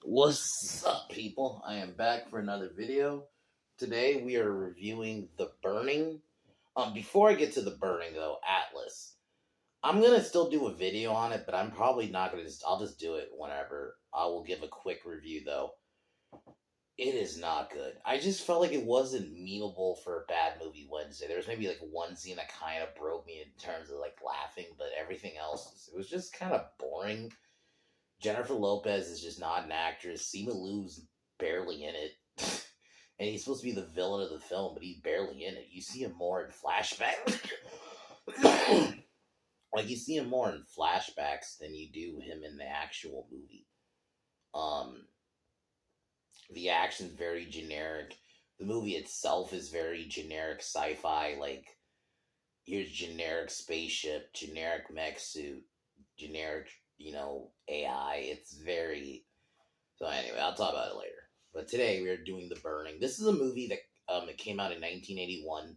What's up, people? I am back for another video. Today we are reviewing The Burning. Before I get to The Burning, though, Atlas. I'm gonna still do a video on it, but I'm probably not gonna I'll just do it whenever. I will give a quick review, though. It is not good. I just felt like it wasn't memeable for a bad movie Wednesday. There was maybe like one scene that kind of broke me in terms of like laughing, but everything else, it was just kind of boring. Jennifer Lopez is just not an actress. Simu Liu's barely in it. And he's supposed to be the villain of the film, but he's barely in it. You see him more in flashbacks. Like, you see him more in flashbacks than you do him in the actual movie. Um, the action's very generic. The movie itself is very generic sci-fi. Like, here's generic spaceship, generic mech suit, generic, AI. It's very... So anyway, I'll talk about it later. But today we are doing The Burning. This is a movie that it came out in 1981.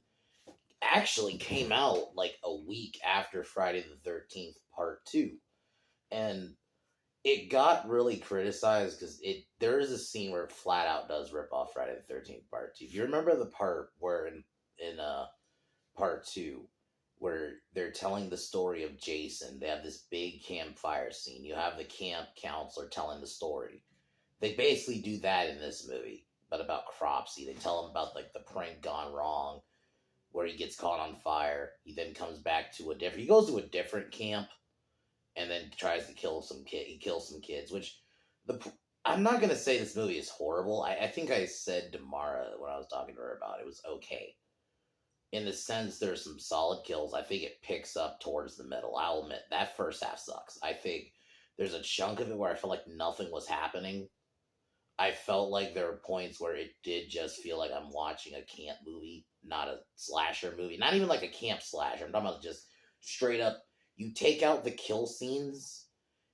Actually came out like a week after Friday the 13th Part 2. And it got really criticized because there is a scene where it flat out does rip off Friday the 13th Part 2. Do you remember the part where in Part 2 where they're telling the story of Jason? They have this big campfire scene. You have the camp counselor telling the story. They basically do that in this movie, but about Cropsy. They tell him about like the prank gone wrong, where he gets caught on fire. He then comes back to he goes to a different camp, and then tries to kill some kid. He kills some kids, which I'm not gonna say this movie is horrible. I think I said to Mara when I was talking to her about it was okay. In the sense, there's some solid kills. I think it picks up towards the middle. I'll admit that first half sucks. I think there's a chunk of it where I felt like nothing was happening. I felt like there were points where it did just feel like I'm watching a camp movie, not a slasher movie. Not even like a camp slasher. I'm talking about just straight up, you take out the kill scenes.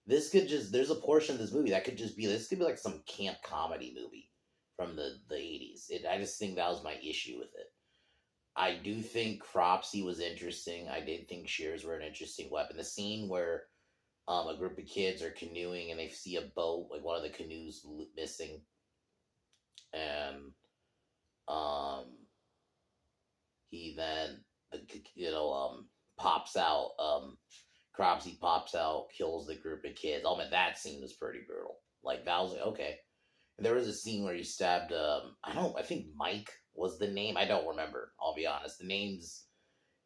There's a portion of this movie that this could be like some camp comedy movie from the 80s. I just think that was my issue with it. I do think Cropsy was interesting. I did think shears were an interesting weapon. The scene where a group of kids are canoeing and they see a boat, like one of the canoes missing, and he then pops out. Cropsy pops out, kills the group of kids. Oh man, that scene was pretty brutal. Like, that was like, okay. And there was a scene where he stabbed. I think Mike was the name. I don't remember. I'll be honest. The names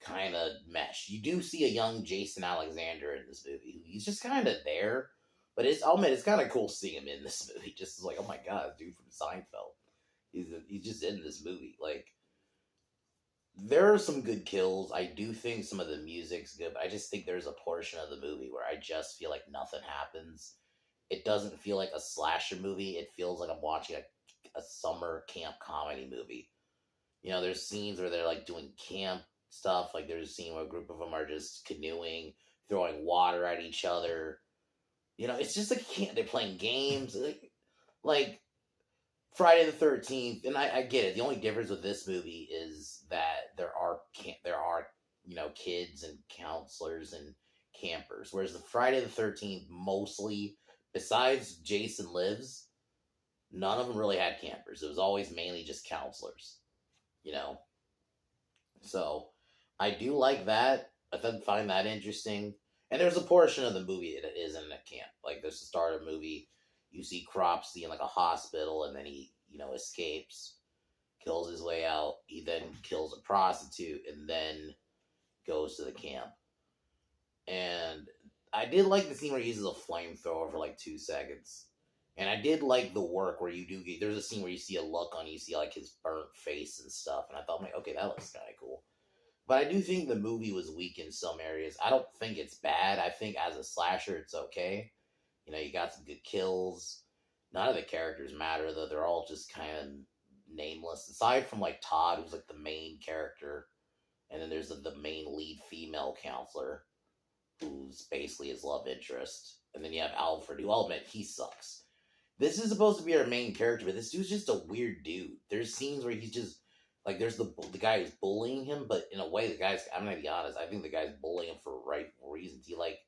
kind of mesh. You do see a young Jason Alexander in this movie. He's just kind of there, but I'll admit, it's kind of cool seeing him in this movie. Just like, oh my god, dude from Seinfeld. He's just in this movie. Like, there are some good kills. I do think some of the music's good, but I just think there's a portion of the movie where I just feel like nothing happens. It doesn't feel like a slasher movie. It feels like I'm watching a summer camp comedy movie. There's scenes where they're like doing camp stuff. Like, there's a scene where a group of them are just canoeing, throwing water at each other. It's just like they're playing games. Like Friday the 13th, and I get it. The only difference with this movie is that there are kids and counselors and campers, whereas the Friday the 13th, mostly, besides Jason Lives, none of them really had campers. It was always mainly just counselors, So I do like that. I find that interesting. And there's a portion of the movie that isn't a camp. Like, there's the start of the movie, you see Cropsy in like a hospital, and then he, escapes, kills his way out. He then kills a prostitute, and then goes to the camp. And I did like the scene where he uses a flamethrower for like 2 seconds. And I did like the work where there's a scene where you see a look on, you see like his burnt face and stuff. And I thought, okay, that looks kind of cool. But I do think the movie was weak in some areas. I don't think it's bad. I think as a slasher, it's okay. You got some good kills. None of the characters matter, though. They're all just kind of nameless. Aside from, like, Todd, who's, like, the main character. And then there's the main lead female counselor, who's basically his love interest. And then you have Alfred, who I'll admit, he sucks. This is supposed to be our main character, but this dude's just a weird dude. There's scenes where he's just... Like, there's the guy who's bullying him, but in a way, I'm gonna be honest, I think the guy's bullying him for right reasons. He, like,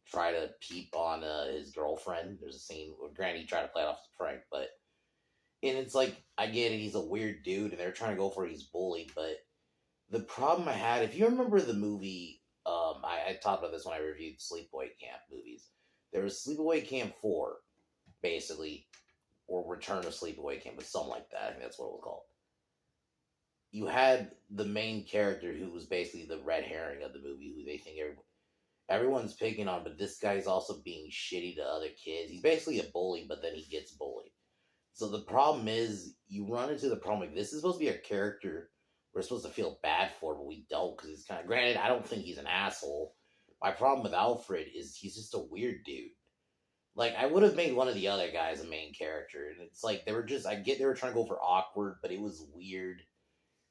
try to peep on his girlfriend. There's a scene where Granny tried to play it off as a prank, but and it's like I get it, he's a weird dude, and they're trying to go for he's bullied, but the problem I had, if you remember the movie, I talked about this when I reviewed Sleepaway Camp movies. There was Sleepaway Camp 4, basically, or Return of Sleepaway Camp, but something like that. I think that's what it was called. You had the main character who was basically the red herring of the movie, who they think everyone's picking on, but this guy's also being shitty to other kids. He's basically a bully, but then he gets bullied. So the problem is, you run into the problem, like, this is supposed to be a character we're supposed to feel bad for, but we don't, because he's kind of, granted, I don't think he's an asshole. My problem with Alfred is he's just a weird dude. Like, I would have made one of the other guys a main character, and it's like, they were trying to go for awkward, but it was weird.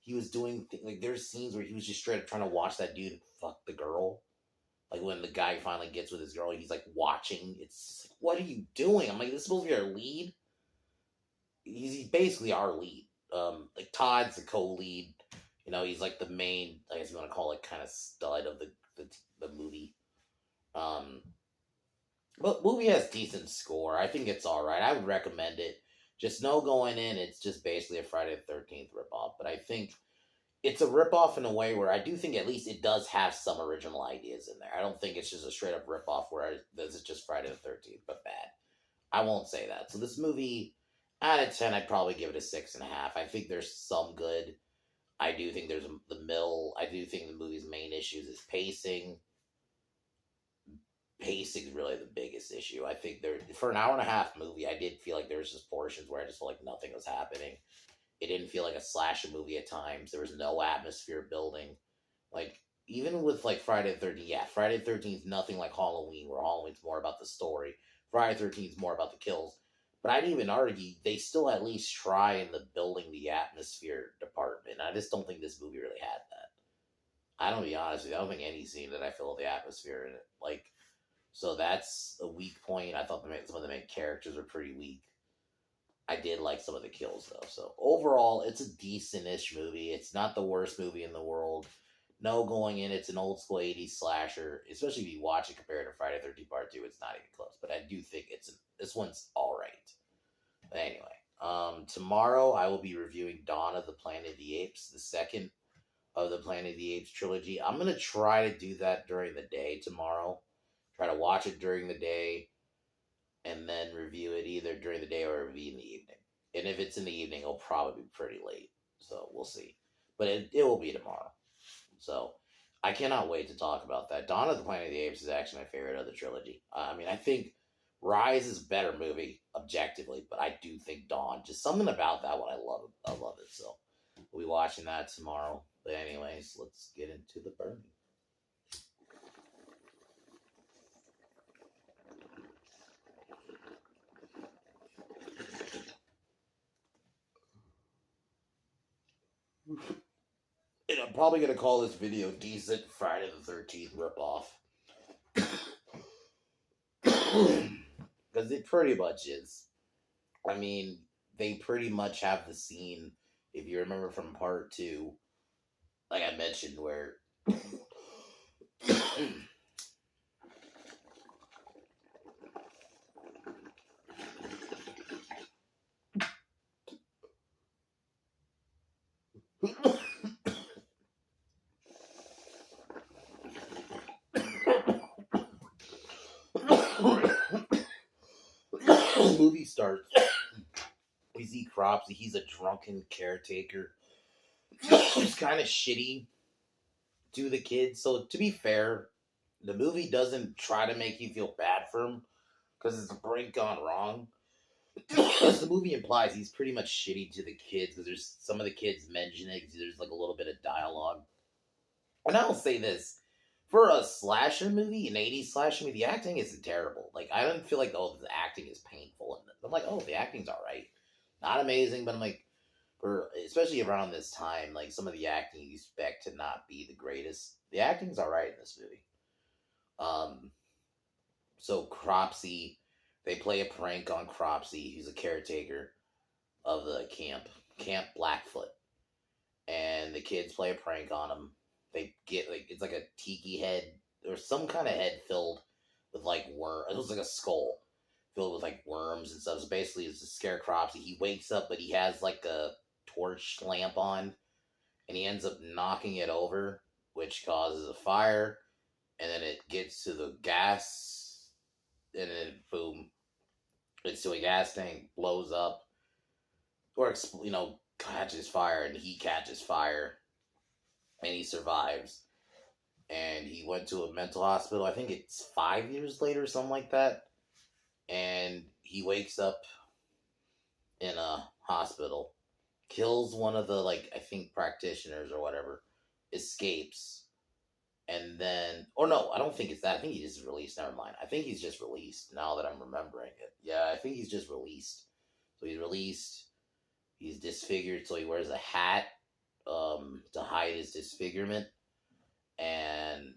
He was doing, like, there's scenes where he was just straight up trying to watch that dude fuck the girl. Like, when the guy finally gets with his girl, he's, like, watching. It's just like, what are you doing? I'm like, this is supposed to be our lead? He's basically our lead. Like, Todd's the co-lead. You know, he's like the main, I guess you want to call it, kind of stud of the movie. But movie has decent score. I think it's alright. I would recommend it. Just know going in, it's just basically a Friday the 13th ripoff. But I think it's a ripoff in a way where I do think at least it does have some original ideas in there. I don't think it's just a straight up ripoff where this is just Friday the 13th, but bad. I won't say that. So this movie, out of 10, I'd probably give it a 6.5. I think there's some good. I do think there's I do think the movie's main issues is pacing. Pacing is really the biggest issue. I think for an hour and a half movie, I did feel like there was just portions where I just felt like nothing was happening. It didn't feel like a slasher movie at times. There was no atmosphere building. Like, even with, like, Friday the 13th, yeah, Friday the 13th is nothing like Halloween, where Halloween's more about the story. Friday the 13th is more about the kills. But I'd even argue they still at least try in the building the atmosphere department. I just don't think this movie really had that. I don't be honest with you. I don't think any scene that I feel the atmosphere in it. Like, so that's a weak point. I thought some of the main characters were pretty weak. I did like some of the kills, though. So overall, it's a decent-ish movie. It's not the worst movie in the world. No, going in, it's an old school 80s slasher. Especially if you watch it compared to Friday the 13th Part 2, it's not even close. But I do think this one's alright. But anyway, tomorrow I will be reviewing Dawn of the Planet of the Apes, the second of the Planet of the Apes trilogy. I'm going to try to do that during the day tomorrow. Try to watch it during the day, and then review it either during the day or review in the evening. And if it's in the evening, it'll probably be pretty late. So we'll see. But it will be tomorrow. So I cannot wait to talk about that. Dawn of the Planet of the Apes is actually my favorite of the trilogy. I mean, I think Rise is a better movie, objectively, but I do think Dawn, just something about that one, I love it. I love it. So we'll be watching that tomorrow. But anyways, let's get into the burning. And I'm probably going to call this video Decent Friday the 13th ripoff. Because it pretty much is. I mean, they pretty much have the scene, if you remember from part 2, like I mentioned, where the movie starts. We see Cropsy. He's a drunken caretaker. He's kind of shitty to the kids. So to be fair, the movie doesn't try to make you feel bad for him because it's a break gone wrong. As the movie implies, he's pretty much shitty to the kids because there's some of the kids mention it. There's like a little bit of dialogue. And I'll say this. For a slasher movie, an 80s slasher movie, the acting isn't terrible. Like, I don't feel like, oh, the acting is painful in it. I'm like, oh, the acting's alright. Not amazing, but I'm like, especially around this time, like, some of the acting you expect to not be the greatest. The acting's alright in this movie. So Cropsy, they play a prank on Cropsy, who's a caretaker of the Camp Blackfoot. And the kids play a prank on him. They get, like, it's like a tiki head, or some kind of head filled with, like, worm. It looks like a skull. filled with like worms and stuff. So basically, it's a scarecropsy. He wakes up, but he has like a torch lamp on, and he ends up knocking it over, which causes a fire, and then it gets to the gas, and then boom, it's to a gas tank, blows up, or catches fire, and he catches fire, and he survives. And he went to a mental hospital. I think it's 5 years later, something like that. And he wakes up in a hospital, kills one of the I think practitioners or whatever, escapes, and then or no, I don't think it's that. I think he's just released. Never mind. I think he's just released now that I'm remembering it. Yeah, I think he's just released. So he's released. He's disfigured, so he wears a hat to hide his disfigurement, and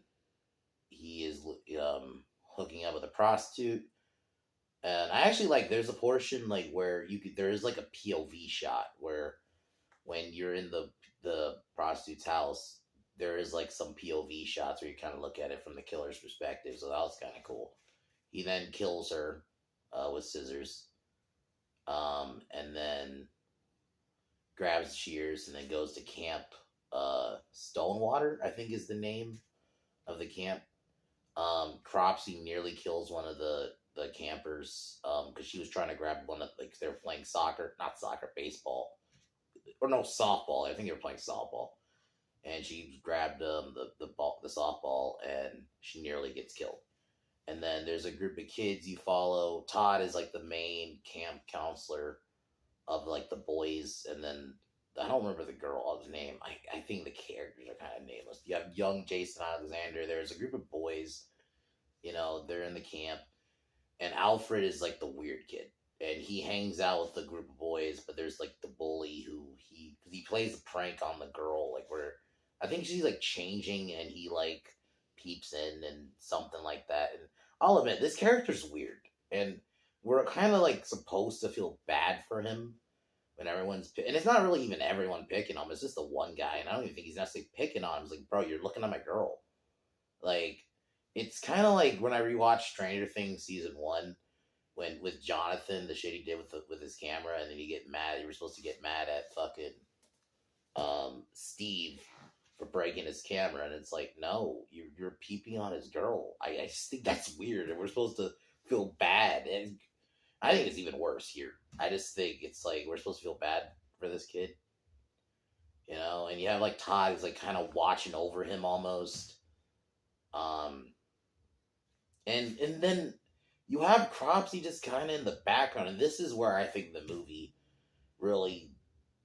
he is hooking up with a prostitute. And I actually there's a portion where there is like a POV shot where when you're in the prostitute's house, there is like some POV shots where you kind of look at it from the killer's perspective. So that was kind of cool. He then kills her with scissors, and then grabs the shears and then goes to Camp Stonewater, I think is the name of the camp. Cropsy nearly kills one of the campers because she was trying to grab one of they were playing soccer, not soccer, baseball, or no, softball. I think they were playing softball, and she grabbed the softball, and she nearly gets killed. And then there's a group of kids you follow. Todd is like the main camp counselor of the boys, and then I don't remember the girl's name. I think the characters are kind of nameless. You have young Jason Alexander. There's a group of boys. They're in the camp, and Alfred is like the weird kid, and he hangs out with the group of boys. But there's the bully who he plays a prank on the girl, where I think she's changing, and he peeps in and something like that. And I'll admit this character's weird, and we're kind of supposed to feel bad for him when everyone's and it's not really even everyone picking on him. It's just the one guy, and I don't even think he's necessarily picking on him. It's bro, you're looking at my girl. It's kind of like when I rewatched Stranger Things season 1, when with Jonathan, the shit he did with his camera, and then you get mad. You were supposed to get mad at fucking Steve for breaking his camera, and it's no, you're peeping on his girl. I just think that's weird, and we're supposed to feel bad. And I think it's even worse here. I just think it's we're supposed to feel bad for this kid, and you have Todd who's kind of watching over him almost, and then you have Cropsy just kind of in the background, and this is where I think the movie really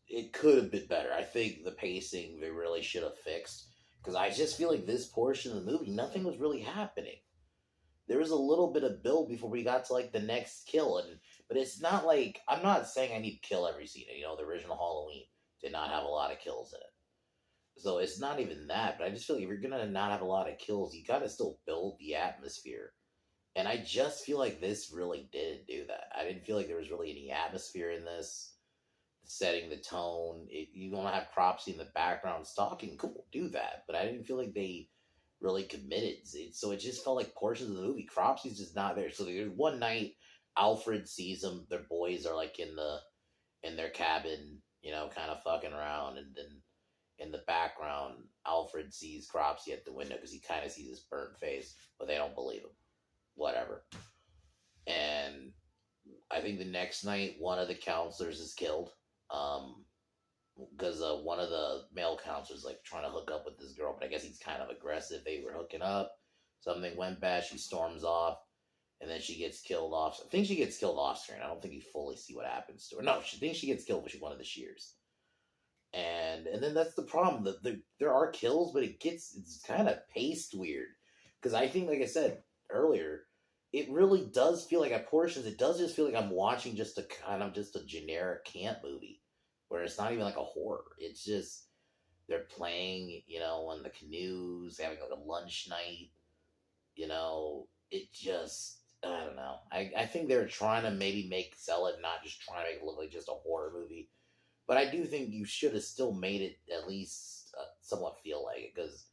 it could have been better. I think the pacing they really should have fixed, because I just feel this portion of the movie nothing was really happening. There was a little bit of build before we got to the next kill, but it's not I'm not saying I need to kill every scene. The original Halloween did not have a lot of kills in it, so it's not even that. But I just feel if you're gonna not have a lot of kills, you gotta still build the atmosphere, and I just feel this really didn't do that. I didn't feel there was really any atmosphere in this, setting the tone. You want to have Cropsy in the background stalking, cool, do that, but I didn't feel they really committed. So it just felt like portions of the movie. Cropsy's just not there. So there's one night Alfred sees them. Their boys are in their cabin, kind of fucking around, and then in the background, Alfred sees Cropsy at the window because he kind of sees his burnt face, but they don't believe him. Whatever. And I think the next night, one of the counselors is killed. Because one of the male counselors trying to hook up with this girl, but I guess he's kind of aggressive. They were hooking up. Something went bad. She storms off, and then she gets killed off. I think she gets killed off screen. I don't think you fully see what happens to her. No, she thinks she gets killed, but she wanted the shears. And then that's the problem. There are kills, but it's kind of paced weird. Because I think, like I said earlier, it really does feel at portions, it does just feel I'm watching just a generic camp movie, where it's not even a horror. It's just they're playing, on the canoes, having a lunch night. It just I don't know. I think they're trying to maybe sell it, not just trying to make it look like just a horror movie. But I do think you should have still made it at least somewhat feel like it, because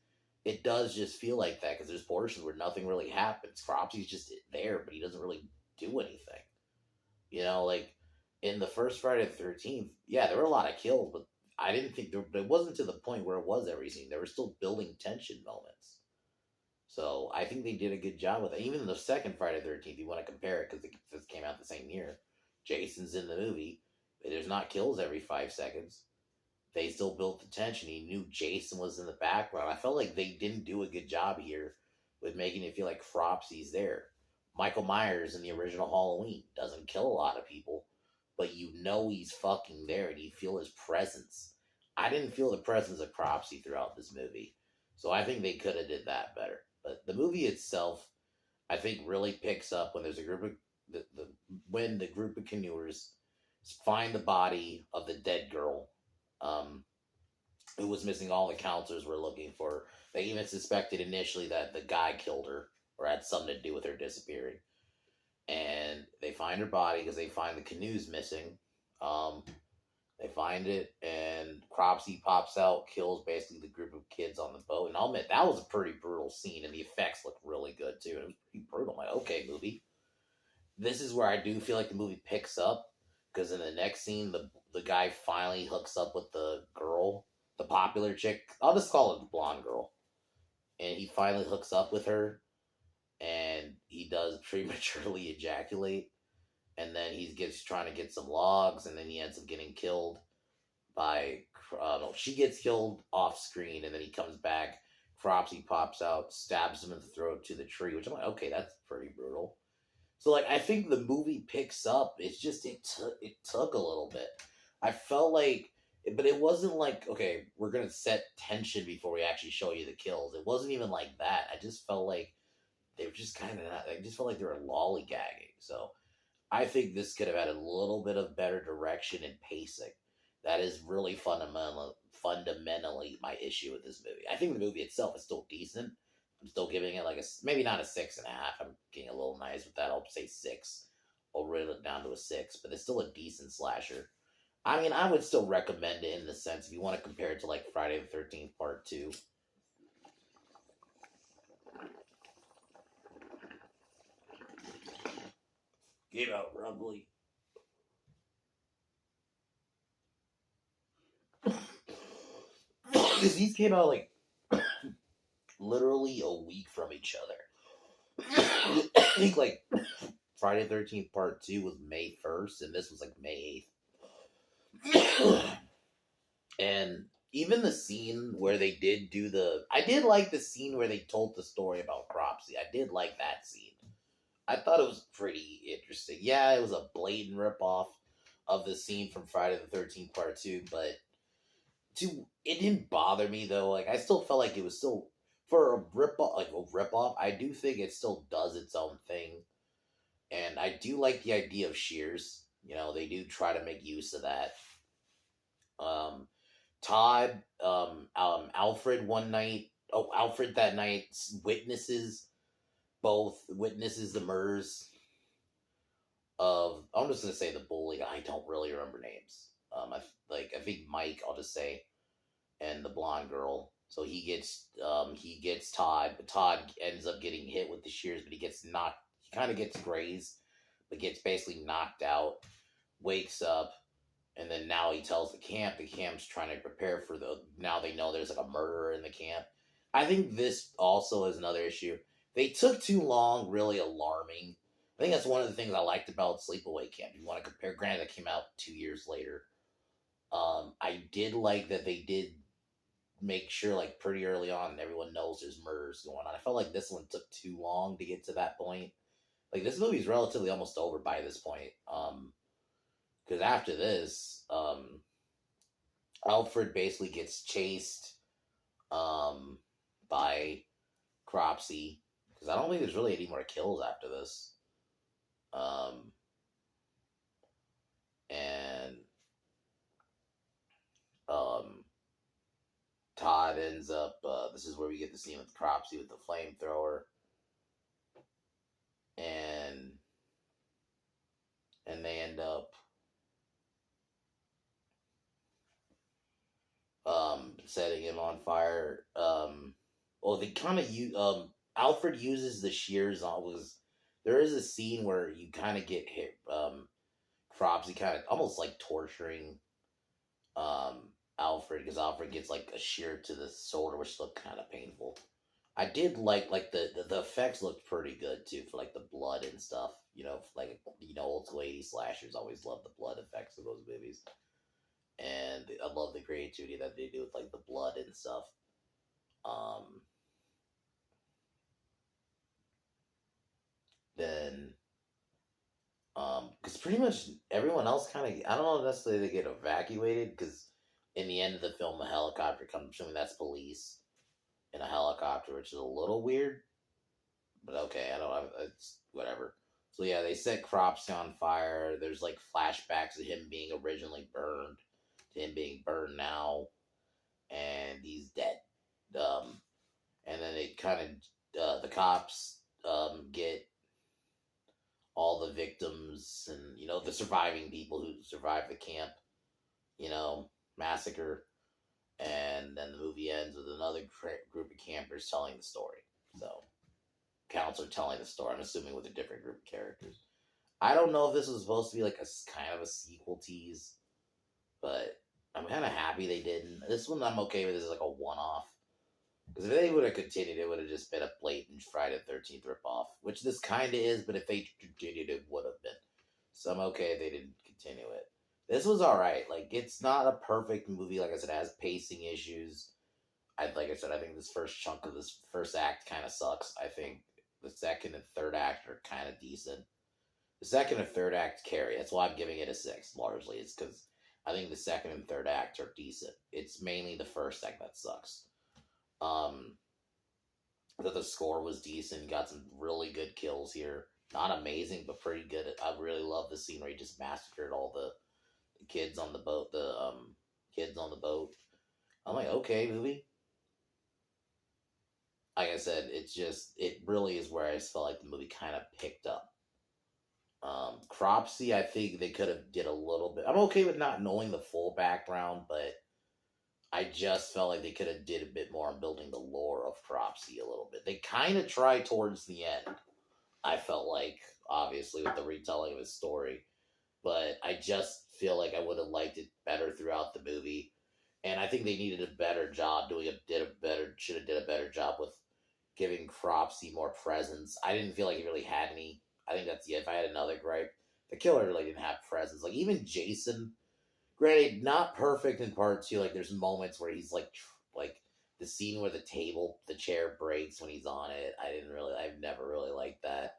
it does just feel like that, because there's portions where nothing really happens. Cropsy's just there, but he doesn't really do anything. like in the first Friday the 13th, yeah, there were a lot of kills, but I didn't think it wasn't to the point where it was every scene. They were still building tension moments. So I think they did a good job with it. Even the second Friday the 13th, you want to compare it because this came out the same year. Jason's in the movie, but there's not kills every 5 seconds. They still built the tension. He knew Jason was in the background. I felt like they didn't do a good job here with making it feel like Cropsy's there. Michael Myers in the original Halloween doesn't kill a lot of people, but you know he's fucking there and you feel his presence. I didn't feel the presence of Cropsy throughout this movie, so I think they could have did that better. But the movie itself, I think, really picks up when there's a group of when the group of canoers find the body of the dead girl, um, who was missing. All the counselors were looking for. They even suspected initially that the guy killed her or had something to do with her disappearing. And they find her body because they find the canoes missing. Um, they find it, and Cropsy pops out, kills basically the group of kids on the boat. And I'll admit, that was a pretty brutal scene, and the effects looked really good, too. And it was pretty brutal. I'm like, okay, movie. This is where I do feel like the movie picks up, because in the next scene, the guy finally hooks up with the girl, the popular chick. I'll just call it the blonde girl. And he finally hooks up with her, and he does prematurely ejaculate, and then he gets trying to get some logs, and then he ends up getting killed by no, she gets killed off screen, and then he comes back. Cropsy pops out, stabs him in the throat to the tree, which I'm like, okay, that's pretty brutal. So like, I think the movie picks up. It's just it took a little bit. I felt like, but it wasn't like, okay, we're gonna set tension before we actually show you the kills. It wasn't even like that. I just felt like they were just kind of not. I just felt like they were lollygagging. So I think this could have had a little bit of better direction and pacing. That is really fundamentally my issue with this movie. I think the movie itself is still decent. I'm still giving it like maybe not a 6.5. I'm getting a little nice with that. I'll say 6. I'll reel it down to a 6, but it's still a decent slasher. I mean, I would still recommend it in the sense if you want to compare it to like Friday the 13th Part 2. Came out roughly. These came out like literally a week from each other. I think like Friday the 13th Part 2 was May 1st, and this was like May 8th. And even the scene where they did do I did like the scene where they told the story about Cropsy. I did like that scene. I thought it was pretty interesting. Yeah, it was a blatant ripoff of the scene from Friday the 13th Part 2, but it didn't bother me though. Like, I still felt like it was still, for a ripoff, I do think it still does its own thing. And I do like the idea of shears. They do try to make use of that. Todd, Alfred Alfred that night witnesses the murders of, I'm just gonna say the bully. I don't really remember names. I think Mike, I'll just say, and the blonde girl. So he gets Todd, but Todd ends up getting hit with the shears, but he gets knocked. He kind of gets grazed, but gets basically knocked out. Wakes up, and then now he tells the camp. The camp's trying to prepare for now they know there's like a murderer in the camp. I think this also is another issue. They took too long, really alarming. I think that's one of the things I liked about Sleepaway Camp. You want to compare, granted, it came out 2 years later. I did like that they did make sure, like, pretty early on, everyone knows there's murders going on. I felt like this one took too long to get to that point. Like, this movie's relatively almost over by this point. Because after this, Alfred basically gets chased, by Cropsy. Because I don't think there's really any more kills after this. And Todd ends up, this is where we get the scene with Cropsy with the flamethrower. And they end up setting him on fire. They kind of use, Alfred uses the shears on, there is a scene where you kind of get hit, Cropsy kind of almost like torturing Alfred, because Alfred gets like a shear to the shoulder, which looked kind of painful. I did like the effects looked pretty good too, for like the blood and stuff. Like old school 80s slashers always love the blood effects of those movies, and I love the creativity that they do with like the blood and stuff. Um, then because pretty much everyone else kind of, I don't know necessarily they get evacuated, because in the end of the film a helicopter comes. Assuming that's police in a helicopter, which is a little weird, but okay, I don't know, it's whatever. So yeah, they set Cropsy on fire. There's like flashbacks of him being originally burned to him being burned now, and he's dead. Um, and then it kind of the cops get all the victims and the surviving people who survived the camp, massacre, and then the movie ends with another group of campers telling the story. So, counselor telling the story. I'm assuming with a different group of characters. I don't know if this was supposed to be like a kind of a sequel tease, but I'm kind of happy they didn't. This one I'm okay with. This is like a one-off. Because if they would have continued, it would have just been a blatant Friday the 13th ripoff, which this kind of is, but if they continued, it would have been. So I'm okay if they didn't continue it. This was alright. Like, it's not a perfect movie. Like I said, it has pacing issues. Like I said, I think this first chunk of this first act kind of sucks. I think the second and third act are kind of decent. The second and third act carry. That's why I'm giving it a 6, largely. It's because I think the second and third act are decent. It's mainly the first act that sucks. That the score was decent. Got some really good kills here. Not amazing, but pretty good. I really love the scene where he just massacred all the kids on the boat. The kids on the boat. I'm like, okay, movie. Like I said, it really is where I just felt like the movie kind of picked up. Cropsy, I think they could have did a little bit. I'm okay with not knowing the full background, but I just felt like they could have did a bit more on building the lore of Cropsy a little bit. They kind of tried towards the end. I felt like, obviously, with the retelling of his story, but I just feel like I would have liked it better throughout the movie, and I think they needed a better job should have did a better job with giving Cropsy more presence. I didn't feel like he really had any. I think that's if I had another gripe, the killer really didn't have presence. Like even Jason. Granted, not perfect in part 2. Like, there's moments where he's like the scene where the chair breaks when he's on it. I've never really liked that.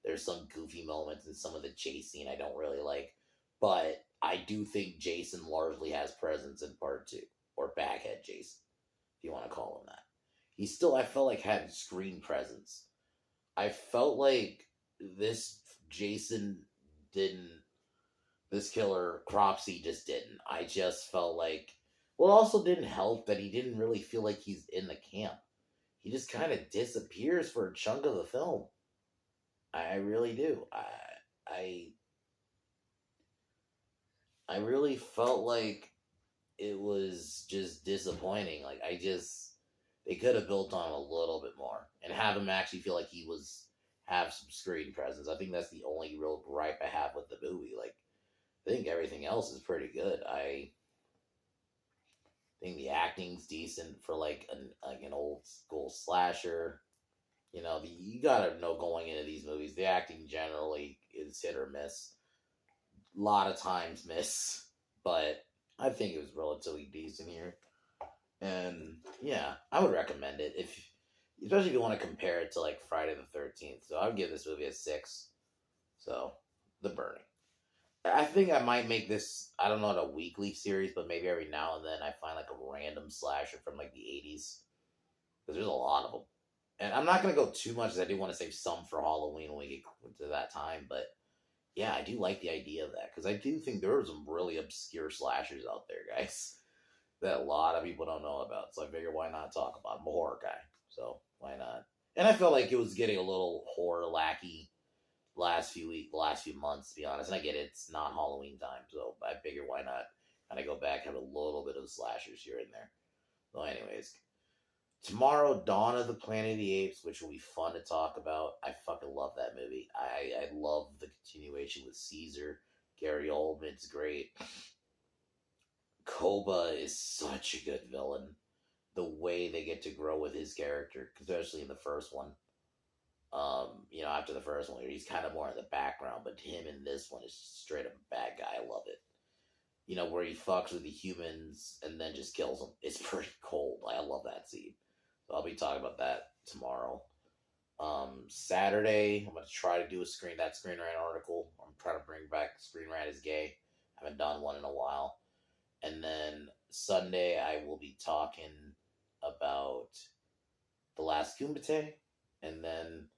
There's some goofy moments in some of the chase scene I don't really like. But I do think Jason largely has presence in part 2. Or Baghead Jason, if you want to call him that. He still, I felt like, had screen presence. I felt like this Jason didn't. This killer, Cropsy, just didn't. I just felt like... Well, it also didn't help that he didn't really feel like he's in the camp. He just kind of disappears for a chunk of the film. I really do. I really felt like it was just disappointing. Like, they could have built on him a little bit more and have him actually feel like have some screen presence. I think that's the only real gripe I have with the movie. Like, I think everything else is pretty good. I think the acting's decent for like an old school slasher. You gotta know going into these movies, the acting generally is hit or miss. A lot of times miss, but I think it was relatively decent here. And yeah, I would recommend it especially if you want to compare it to like Friday the 13th. So I would give this movie a 6. So, The Burning. I think I might make this, I don't know, a weekly series, but maybe every now and then I find like a random slasher from like the 80s. Because there's a lot of them. And I'm not going to go too much, because I do want to save some for Halloween when we get to that time. But yeah, I do like the idea of that. Because I do think there are some really obscure slashers out there, guys, that a lot of people don't know about. So I figure, why not talk about them? I'm a horror guy, so why not? And I felt like it was getting a little horror lackey last few months, to be honest. And I get it, it's not Halloween time, so I figure why not kind of go back, have a little bit of slashers here and there. So anyways, tomorrow, Dawn of the Planet of the Apes, which will be fun to talk about. I fucking love that movie. I love the continuation with Caesar Gary Oldman's great. Koba is such a good villain. The way they get to grow with his character, especially in the first one. After the first one, he's kind of more in the background, but him in this one is straight up a bad guy. I love it. Where he fucks with the humans and then just kills them. It's pretty cold. I love that scene. So I'll be talking about that tomorrow. Saturday, I'm gonna try to do that Screen Rant article. I'm trying to bring back Screen Rant is Gay. I haven't done one in a while. And then Sunday, I will be talking about The Last Kumite, and then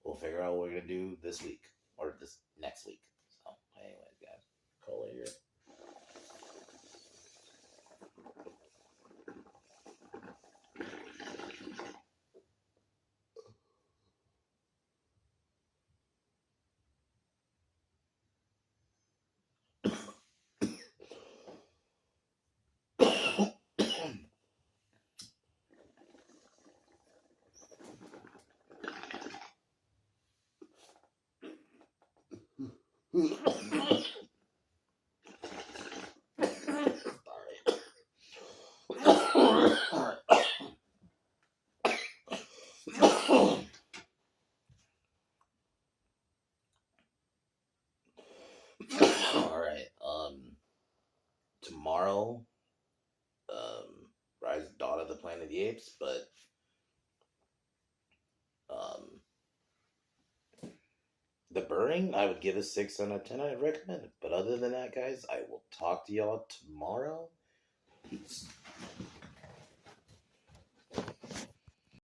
we'll figure out what we're gonna do this week or this next week. So, anyways, guys, call it here. Alright, tomorrow, Rise of Dawn of the Planet of the Apes, but, The Burning, I would give a 6 out of 10, I'd recommend it. But other than that, guys, I will talk to y'all tomorrow. Peace.